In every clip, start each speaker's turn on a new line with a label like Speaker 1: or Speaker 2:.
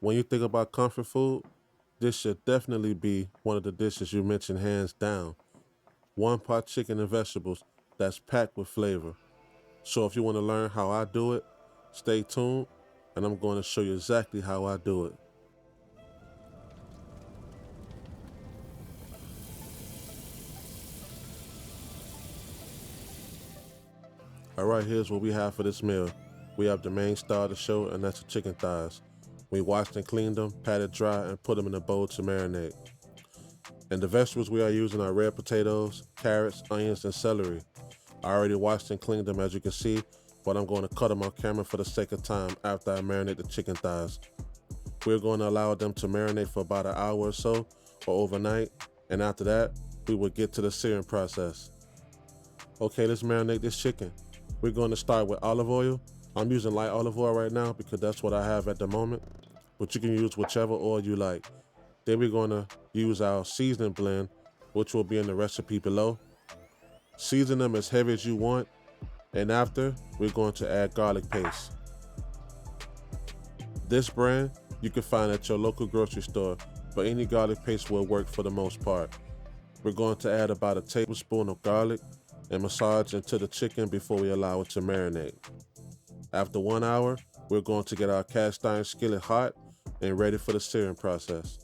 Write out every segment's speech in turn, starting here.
Speaker 1: When you think about comfort food, this should definitely be one of the dishes you mention hands down. One pot chicken and vegetables that's packed with flavor. So if you want to learn how I do it, stay tuned and I'm going to show you exactly how I do it. All right, here's what we have for this meal. We have the main star of the show, and that's the chicken thighs. We washed and cleaned them, patted dry, and put them in a bowl to marinate. And the vegetables we are using are red potatoes, carrots, onions, and celery. I already washed and cleaned them as you can see, but I'm going to cut them on camera for the sake of time after I marinate the chicken thighs. We're going to allow them to marinate for about an hour or so, or overnight, and after that, we will get to the searing process. Okay, let's marinate this chicken. We're going to start with olive oil. I'm using light olive oil right now because that's what I have at the moment, but you can use whichever oil you like. Then we're going to use our seasoning blend, which will be in the recipe below. Season them as heavy as you want, and after, we're going to add garlic paste. This brand you can find at your local grocery store, but any garlic paste will work for the most part. We're going to add about a tablespoon of garlic and massage into the chicken before we allow it to marinate. After 1 hour, we're going to get our cast iron skillet hot and ready for the searing process.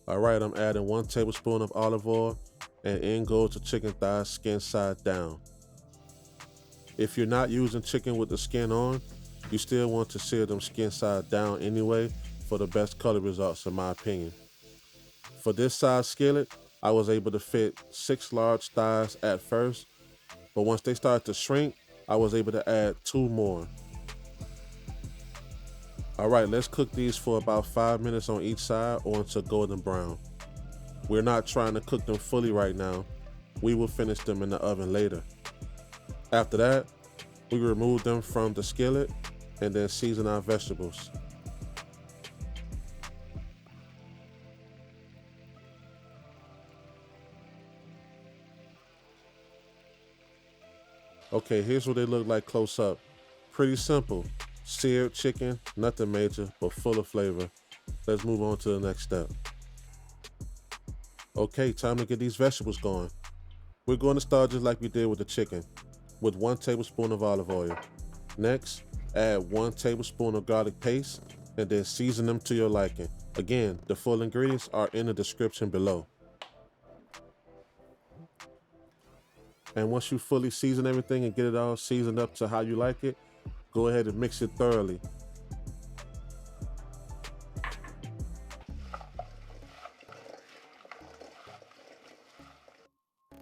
Speaker 1: Alright, I'm adding 1 tablespoon of olive oil, and in goes the chicken thighs skin side down. If you're not using chicken with the skin on, you still want to sear them skin side down anyway for the best color results in my opinion. For this size skillet, I was able to fit 6 large thighs at first, but once they started to shrink, I was able to add 2 more. Alright, let's cook these for about 5 minutes on each side or until golden brown. We're not trying to cook them fully right now. We will finish them in the oven later. After that, we remove them from the skillet and then season our vegetables. Okay, here's what they look like close up. Pretty simple. Seared chicken, nothing major, but full of flavor. Let's move on to the next step. Okay, time to get these vegetables going. We're going to start just like we did with the chicken, with 1 tablespoon of olive oil. Next, add 1 tablespoon of garlic paste, and then season them to your liking. Again, the full ingredients are in the description below. And once you fully season everything and get it all seasoned up to how you like it, go ahead and mix it thoroughly.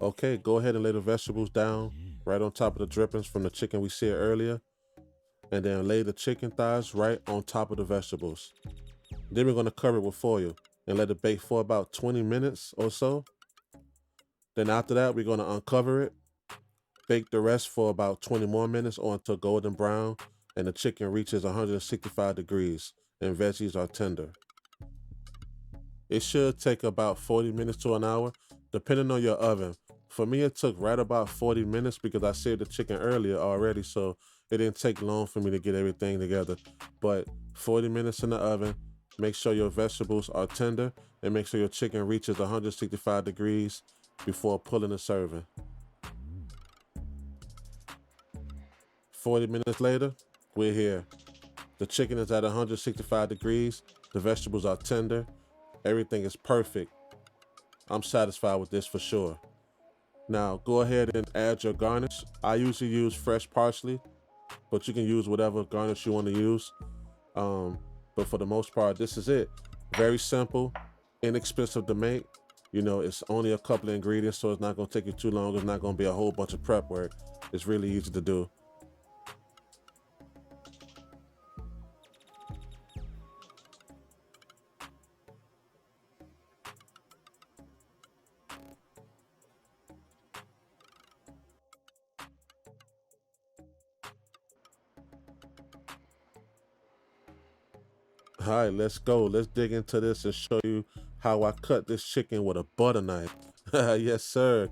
Speaker 1: Okay, go ahead and lay the vegetables down right on top of the drippings from the chicken we seared earlier. And then lay the chicken thighs right on top of the vegetables. Then we're going to cover it with foil and let it bake for about 20 minutes or so. Then after that, we're going to uncover it, bake the rest for about 20 more minutes or until golden brown and the chicken reaches 165 degrees and veggies are tender. It should take about 40 minutes to an hour, depending on your oven. For me, it took right about 40 minutes because I seared the chicken earlier already, so it didn't take long for me to get everything together. But 40 minutes in the oven, make sure your vegetables are tender, and make sure your chicken reaches 165 degrees before pulling and serving. 40 minutes later, we're here. The chicken is at 165 degrees, the vegetables are tender, everything is perfect. I'm satisfied with this for sure. Now go ahead and add your garnish. I usually use fresh parsley, but you can use whatever garnish you want to use. But for the most part, this is it. Very simple, inexpensive to make. You know, it's only a couple of ingredients, so it's not gonna take you too long. It's not gonna be a whole bunch of prep work. It's really easy to do. All right, let's go. Let's dig into this and show you how I cut this chicken with a butter knife. Yes, sir.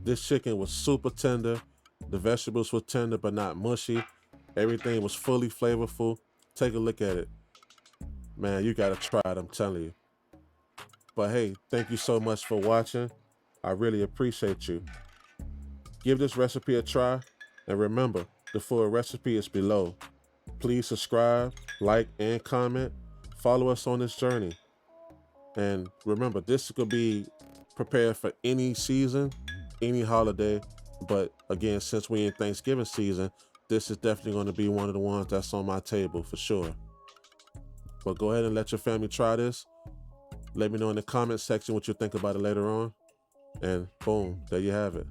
Speaker 1: This chicken was super tender. The vegetables were tender but not mushy. Everything was fully flavorful. Take a look at it. Man, you gotta try it, I'm telling you. But hey, thank you so much for watching. I really appreciate you. Give this recipe a try, and remember, the full recipe is below. Please subscribe, like, and comment. Follow us on this journey. And remember, this could be prepared for any season, any holiday. But again, since we in Thanksgiving season, this is definitely going to be one of the ones that's on my table for sure. But go ahead and let your family try this. Let me know in the comment section what you think about it later on. And boom, there you have it.